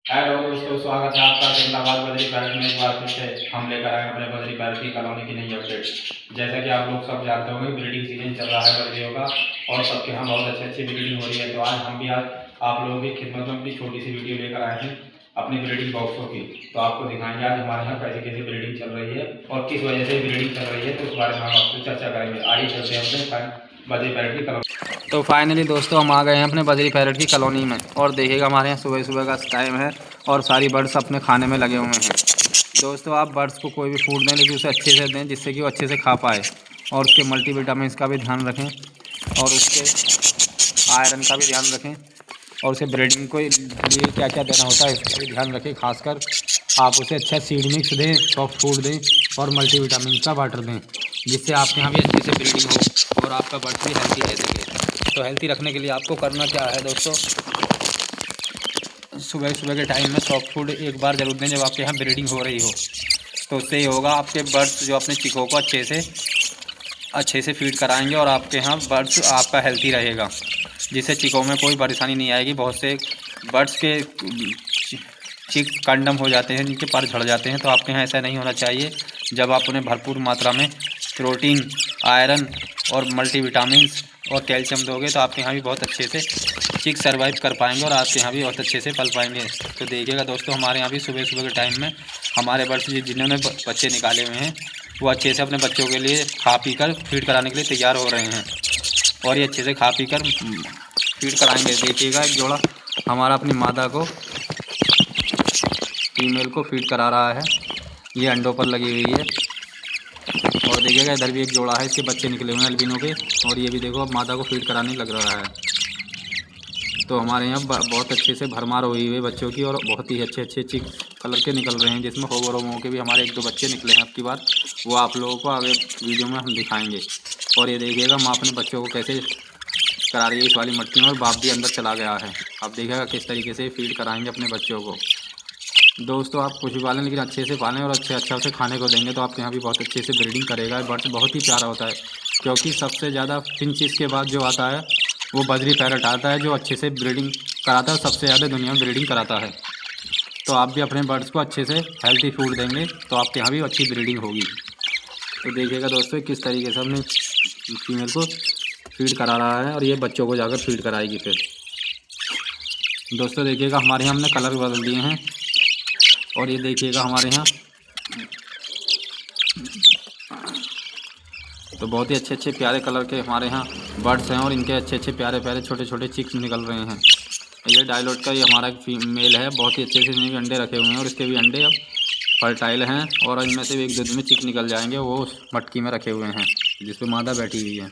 Hello दोस्तों, स्वागत है आपका सिकंदराबाद बजरी पैलेट में। एक बार फिर से हम लेकर आए अपने बजरी पैलेट की कॉलोनी की नई अपडेट। जैसा कि आप लोग सब जानते होंगे, ब्रीडिंग सीजन चल रहा है बजरियों का और सबके यहाँ बहुत अच्छी ब्रीडिंग हो रही है। तो आज हम भी आप लोगों की खिदमत में अपनी छोटी सी वीडियो लेकर आए हैं अपनी ब्रीडिंग बॉक्सों की। तो आपको दिखाएंगे आज हमारे यहाँ कैसी कैसी ब्रीडिंग चल रही है और किस वजह से ब्रीडिंग चल रही है, तो उस बारे में हम आपसे चर्चा करेंगे। आइए चलते हैं अपने बजरी पैलेट की कॉलोनी। तो फाइनली दोस्तों हम आ गए हैं अपने बजरी पैरेट की कॉलोनी में और देखिएगा हमारे यहाँ सुबह सुबह का टाइम है और सारी बर्ड्स अपने खाने में लगे हुए हैं। दोस्तों आप बर्ड्स को कोई भी फूड दें लेकिन उसे अच्छे से दें जिससे कि वो अच्छे से खा पाए और उसके मल्टीविटामिन्स का भी ध्यान रखें और उसके आयरन का भी ध्यान रखें और उसे ब्रीडिंग को लिए क्या क्या देना होता है इसका भी ध्यान रखें। खासकर आप उसे अच्छा सीड मिक्स दें, सॉफ्ट फूड दें और मल्टीविटामिन का वाटर दें जिससे आपके यहाँ भी अच्छे से ब्रीडिंग हो और आपका बर्ड भी हेल्थी रह सके। तो हेल्थी रखने के लिए आपको करना क्या है दोस्तों, सुबह सुबह के टाइम में सॉफ्ट फूड एक बार जरूर दें जब आपके यहाँ ब्रीडिंग हो रही हो। तो उससे ये होगा आपके बर्ड्स जो अपने चिकों को अच्छे से फीड कराएंगे और आपके यहाँ बर्ड्स आपका हेल्थी रहेगा जिससे चिकों में कोई परेशानी नहीं आएगी। बहुत से बर्ड्स के चिक कंडम हो जाते हैं, जिनके पर झड़ जाते हैं, तो आपके यहाँ ऐसा नहीं होना चाहिए। जब आप उन्हें भरपूर मात्रा में प्रोटीन, आयरन और मल्टीविटामिन्स और कैल्शियम दोगे तो आपके यहाँ भी बहुत अच्छे से चिक सर्वाइव कर पाएंगे और आपके यहाँ भी बहुत अच्छे से पल पाएंगे। तो देखिएगा दोस्तों हमारे यहाँ भी सुबह सुबह के टाइम में हमारे बर्ड्स जिन्होंने बच्चे निकाले हुए हैं वो अच्छे से अपने बच्चों के लिए खा पी कर फीड कराने के लिए तैयार हो रहे हैं और ये अच्छे से खा पी कर फीड कराएंगे। देखिएगा एक जोड़ा हमारा अपनी मादा को फीमेल को फीड करा रहा है, ये अंडों पर लगी हुई है। और देखिएगा इधर भी एक जोड़ा है, इसके बच्चे निकले हुए हैं अल्बिनो के और ये भी देखो अब मादा को फीड कराने लग रहा है। तो हमारे यहाँ बहुत अच्छे से भरमार हुई हुई बच्चों की और बहुत ही अच्छे अच्छे चिक कलर के निकल रहे हैं, जिसमें होगरोमो के भी हमारे एक दो बच्चे निकले हैं। अब की बात वो आप लोगों को आगे वीडियो में हम दिखाएंगे। और ये देखिएगा माँ अपने बच्चों को कैसे करा रही है इस वाली मट्टी में और बाप भी अंदर चला गया है। अब देखिएगा किस तरीके से फीड कराएंगे अपने बच्चों को। दोस्तों आप कुछ भी पालें लेकिन अच्छे से पालें और अच्छा से खाने को देंगे तो आपके यहाँ भी बहुत अच्छे से ब्रीडिंग करेगा। बर्ड्स बहुत ही प्यारा होता है क्योंकि सबसे ज़्यादा फिंचिस के बाद जो आता है वो बजरी पैरेट आता है जो अच्छे से ब्रीडिंग कराता है, सबसे ज़्यादा दुनिया में ब्रीडिंग कराता है। तो आप भी अपने बर्ड्स को अच्छे से हेल्थी फूड देंगे तो आपके यहाँ भी अच्छी ब्रीडिंग होगी। तो देखिएगा दोस्तों किस तरीके से हमने फीमेल को फीड करा रहा है और ये बच्चों को जाकर फीड कराएगी। फिर दोस्तों देखिएगा हमारे यहाँ हमने कलर बदल दिए हैं और ये देखिएगा हमारे यहाँ तो बहुत ही अच्छे अच्छे प्यारे कलर के हमारे यहाँ बर्ड्स हैं और इनके अच्छे अच्छे प्यारे प्यारे छोटे छोटे चिक्स निकल रहे हैं। ये डायलोट का ही हमारा एक फीमेल है, बहुत ही अच्छे से इनमें भी अंडे रखे हुए हैं और इसके भी अंडे अब फर्टाइल हैं और इनमें से भी एक दो दिन में चिक निकल जाएंगे। वो उस मटकी में रखे हुए हैं जिस पे मादा बैठी हुई है,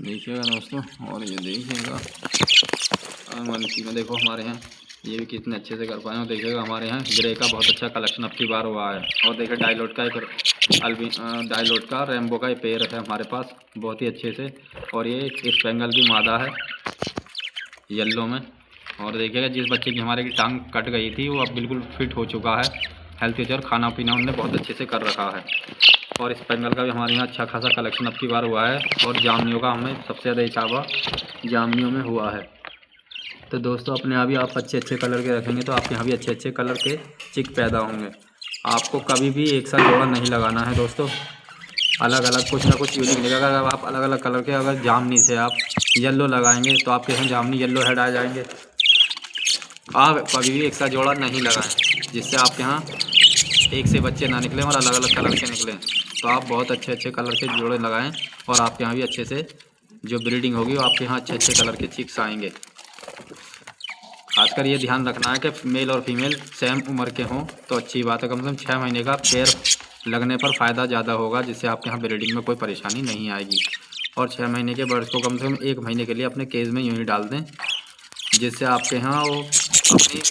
देखिएगा दोस्तों। और ये देखिएगा मटकी में देखो हमारे यहाँ ये भी कितने अच्छे से कर पाए हैं। देखिएगा हमारे यहाँ ग्रे का बहुत अच्छा कलेक्शन अब की बार हुआ है और देखिए डायलोट का डायलोट का रेम्बो का पेयर है हमारे पास बहुत ही अच्छे से। और ये इस बेंगल की मादा है येलो में। और देखिएगा जिस बच्चे की हमारे की टांग कट गई थी वो अब बिल्कुल फिट हो चुका है, हेल्थी और खाना पीना उन्होंने बहुत अच्छे से कर रखा है। और इस बेंगल का भी हमारे यहाँ अच्छा खासा कलेक्शन अब की बार हुआ है और जामनियों का हमें सबसे ज़्यादा इचावा जामनियों में हुआ है। तो दोस्तों अपने यहाँ भी आप अच्छे अच्छे कलर के रखेंगे तो आपके यहाँ भी अच्छे अच्छे कलर के चिक पैदा होंगे। आपको कभी भी एक साथ जोड़ा नहीं लगाना है दोस्तों, अलग अलग कुछ ना कुछ यूनिक मिलेगा। अगर आप अलग अलग कलर के अगर जामनी से आप येलो लगाएंगे तो आपके यहाँ जामनी येलो हेड आ जाएंगे। आप कभी भी एक साथ जोड़ा नहीं लगाएं जिससे आपके यहाँ एक से बच्चे ना निकलें और अलग अलग कलर के निकलें। तो आप बहुत अच्छे अच्छे कलर के जोड़े लगाएं और आपके यहाँ भी अच्छे से जो ब्रीडिंग होगी वो आपके यहाँ अच्छे अच्छे कलर के चिक्स आएंगे। खासकर ये ध्यान रखना है कि मेल और फीमेल सेम उम्र के हों तो अच्छी बात है। कम से कम 6 महीने का पेयर लगने पर फ़ायदा ज़्यादा होगा जिससे आपके यहाँ ब्रीडिंग में कोई परेशानी नहीं आएगी। और 6 महीने के बर्ड्स को कम से कम 1 महीने के लिए अपने केज में यूँ ही डाल दें जिससे आपके यहाँ वो अपनी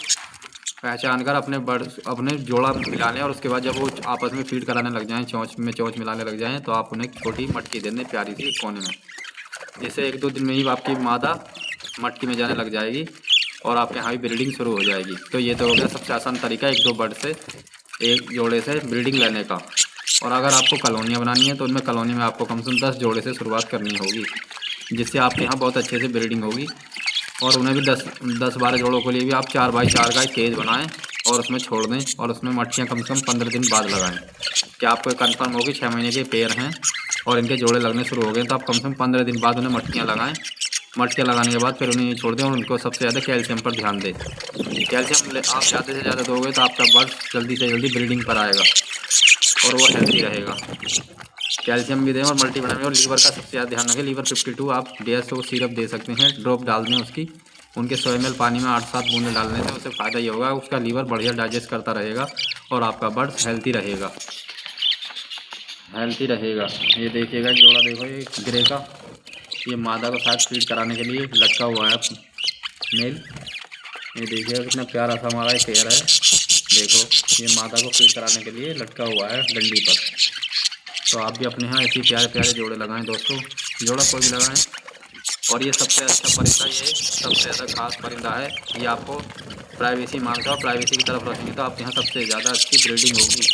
पहचान कर अपने जोड़ा मिला लें और उसके बाद जब वो आपस में फीड कराने लग जाएँ, चोंच मिलाने लग जाएँ तो आप उन्हें छोटी मटकी दे दें प्यारी सी कोने में, जिससे 1-2 दिन में ही आपकी मादा मटकी में जाने लग जाएगी और आपके यहाँ भी ब्रीडिंग शुरू हो जाएगी। तो ये तो हो गया सबसे आसान तरीका 1-2 बर्ड से एक जोड़े से ब्रीडिंग लेने का। और अगर आपको कॉलोनियाँ बनानी है तो उनमें कॉलोनी में आपको कम से कम 10 जोड़े से शुरुआत करनी होगी जिससे आपके यहाँ बहुत अच्छे से ब्रीडिंग होगी और उन्हें भी 10-12 जोड़ों के लिए भी आप 4x4 का एक केज बनाएं और उसमें छोड़ दें और उसमें मटकियाँ कम से कम 15 दिन बाद लगाएं। क्या आपको कन्फर्म होगी 6 महीने के पेड़ हैं और इनके जोड़े लगने शुरू हो गए, तो आप कम से कम 15 दिन बाद उन्हें मटकियाँ लगाएं। मटकियाँ लगाने के बाद फिर उन्हें छोड़ दें और उनको सबसे ज़्यादा कैल्शियम पर ध्यान दें। कैल्शियम आप ज़्यादा से ज़्यादा दोगे तो आपका बर्ड जल्दी से जल्दी ब्रीडिंग पर आएगा और वो हेल्थी रहेगा। कैल्शियम भी दें और मल्टीविटामिन और लीवर का सबसे ज़्यादा ध्यान रखें। लीवर 52 आप DSO सिरप दे सकते हैं, ड्रॉप डाल दें उसकी, उनके 100 ml पानी में 8-7 बूंदें डालने से उससे फ़ायदा ये होगा उसका लीवर बढ़िया डाइजेस्ट करता रहेगा और आपका बर्ड हेल्थी रहेगा। ये देखिएगा जोड़ा, देखो ये ग्रे का, ये मादा को शायद फीड कराने के लिए लटका हुआ है मेल। ये देखिएगा कितना प्यारा सा हमारा एक पेयर है। देखो ये मादा को फीड कराने के लिए लटका हुआ है डंडी पर। तो आप भी अपने यहाँ ऐसे प्यारे प्यारे जोड़े लगाएं दोस्तों, जोड़ा कोई भी लगाएं। और ये सबसे अच्छा परिंदा, ये सबसे ज़्यादा खास परिंदा है। ये आपको प्राइवेसी मांगता है और प्राइवेसी की तरफ रखेंगे तो आपके यहाँ सबसे ज़्यादा अच्छी ब्रीडिंग होगी।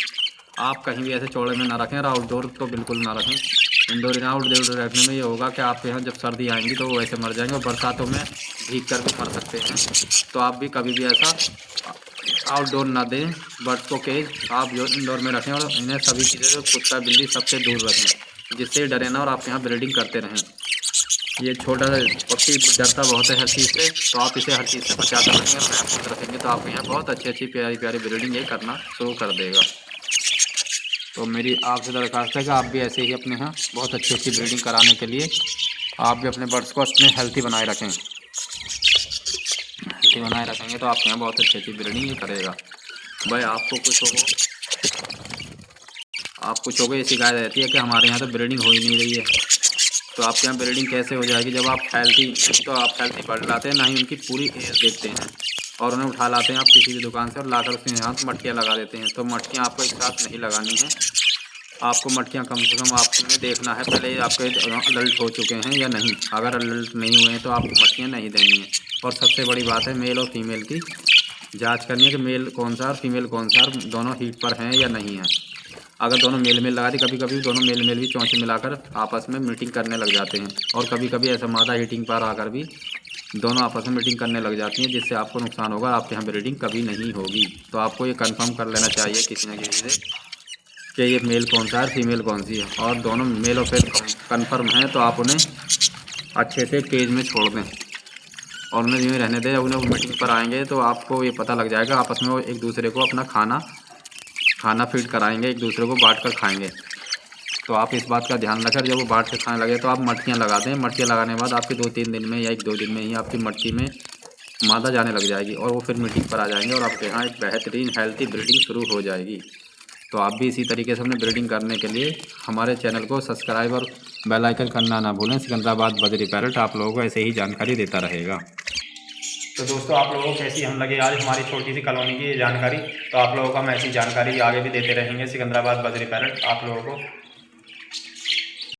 आप कहीं भी ऐसे चौड़े में ना रखें और आउटडोर तो बिल्कुल ना रखें। इंडोर या आउटडोर रखने में ये होगा कि आपके यहाँ जब सर्दी आएंगी तो वो वैसे मर जाएंगे और बरसातों में भीग कर भी मर सकते हैं। तो आप भी कभी भी ऐसा आउटडोर ना दें बर्ड्स को केज, आप जो इंडोर में रखें और इन्हें सभी चीज़ें से कुत्ता बिल्ली सबसे दूर रखें, जिससे डरे ना और आप यहाँ ब्रीडिंग करते रहें। ये छोटा सा पक्षी डरता बहुत है हर चीज़ से, तो आप इसे हर चीज़ से बचा कर रखेंगे और महफूज रखेंगे तो आपके यहाँ बहुत अच्छी प्यारी प्यारी ब्रीडिंग ये करना शुरू कर देगा। तो मेरी आपसे दरख्वास्त है कि आप भी ऐसे ही अपने यहाँ बहुत अच्छी ब्रीडिंग कराने के लिए आप भी अपने बर्ड्स को अपने हेल्थी बनाए रखें। हेल्थी बनाए रखेंगे तो आपके यहाँ बहुत अच्छी ब्रीडिंग ये करेगा। भाई आपको कुछ हो गए, ये शिकायत रहती है कि हमारे यहाँ तो ब्रीडिंग हो ही नहीं रही है। तो आपके यहाँ ब्रीडिंग कैसे हो जाएगी जब आप हेल्थी बर्ड लाते हैं, ना ही उनकी पूरी एज देखते हैं और उन्हें उठा लाते हैं आप किसी भी दुकान से और लाकर उसके यहाँ मटकियाँ लगा देते हैं। तो मटकियाँ आपको एक साथ नहीं लगानी है। आपको मटकियाँ कम से कम आपने देखना है पहले आपके अडल्ट हो चुके हैं या नहीं। अगर अडल्ट नहीं हुए हैं तो आपको मटकियाँ नहीं देनी है। और सबसे बड़ी बात है मेल और फीमेल की जांच करनी है कि मेल कौन सा और फीमेल कौन सा, दोनों हीट पर हैं या नहीं हैं। अगर दोनों मेल लगा दी, कभी कभी दोनों मेल भी चोंचे मिलाकर आपस में मीटिंग करने लग जाते हैं और कभी कभी ऐसा मादा हीटिंग पर आकर भी दोनों आपस में मीटिंग करने लग जाती हैं, जिससे आपको नुकसान होगा, आपके यहाँ ब्रीडिंग कभी नहीं होगी। तो आपको ये कंफर्म कर लेना चाहिए किसी न किसी से कि ये मेल कौन सा है फीमेल कौन सी है, और दोनों मेल और फीमेल कंफर्म हैं तो आप उन्हें अच्छे से केज में छोड़ दें और उन्हें यूँ रहने दें। उन्हें मीटिंग पर आएंगे तो आपको ये पता लग जाएगा, आपस में वो एक दूसरे को अपना खाना फीड कराएंगे, एक दूसरे को बांट कर खाएंगे। तो आप इस बात का ध्यान रखें, जब वो बांट के खाने लगे तो आप मटकियाँ लगा दें। मटकियाँ लगाने के बाद आपके 2-3 दिन में या 1-2 दिन में ही आपकी मटकी में मादा जाने लग जाएगी और वो फिर मीटिंग पर आ जाएंगे और आपके यहाँ एक बेहतरीन हेल्थी ब्रीडिंग शुरू हो जाएगी। तो आप भी इसी तरीके से अपने ब्रीडिंग करने के लिए हमारे चैनल को सब्सक्राइब और बेल आइकन करना ना भूलें। सिकंदराबाद बजरी पैरट आप लोगों को ऐसे ही जानकारी देता रहेगा। तो दोस्तों आप लोगों को कैसी हम लगे आज हमारी छोटी सी कॉलोनी की जानकारी। तो आप लोगों को हम ऐसी जानकारी आगे भी देते रहेंगे सिकंदराबाद बजरी पैरट आप लोगों को।